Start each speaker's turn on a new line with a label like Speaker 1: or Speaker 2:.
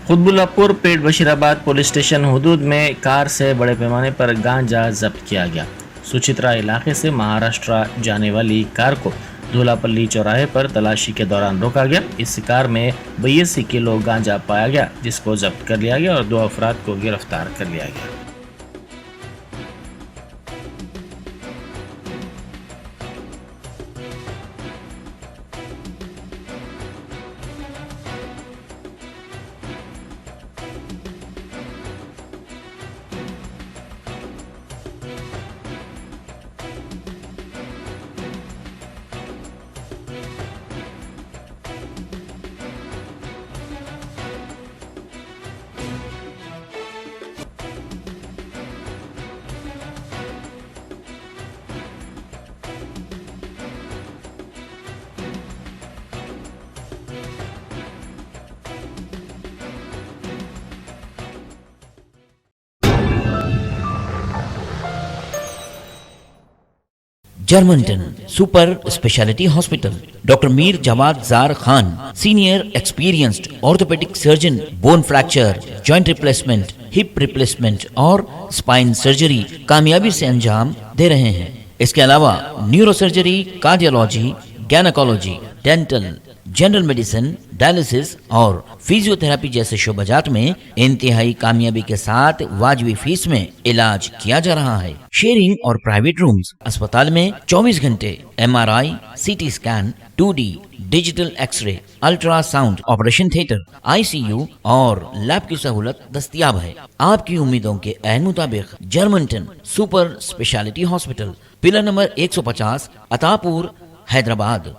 Speaker 1: कुतबुल्लापुर पेट Bashirabad police station हदूद में car से बड़े पैमाने पर गांजा जब्त किया गया। सुचित्रा इलाके से महाराष्ट्र जाने वाली कार को धूलापल्ली चौराहे पर तलाशी के दौरान रोका गया। इस कार में 82 किलो गांजा पाया गया, जिसको जब्त कर लिया गया और 2 अफराद को गिरफ्तार कर लिया गया।
Speaker 2: Germanton super speciality hospital, doctor Mir Jawad Zar Khan, senior experienced orthopaedic surgeon, bone fracture, joint replacement, hip replacement और स्पाइन सर्जरी कामयाबी से अंजाम दे रहे हैं। इसके अलावा neuro surgery, cardiology, gynaecology, dental, general medicine, dialysis और फिजियोथेरेपी जैसे शोबाजात में इंतहाई कामयाबी के साथ वाजबी फीस में इलाज किया जा रहा है। शेयरिंग और प्राइवेट रूम्स, अस्पताल में 24 घंटे MRI, CT scan, 2D digital x ray, ultrasound, operation theatre, ICU और लैब की सहूलत दस्तयाब है। आपकी उम्मीदों के ऐन मुताबिक Germanton super speciality hospital, pillar number 150, Attapur, Hyderabad.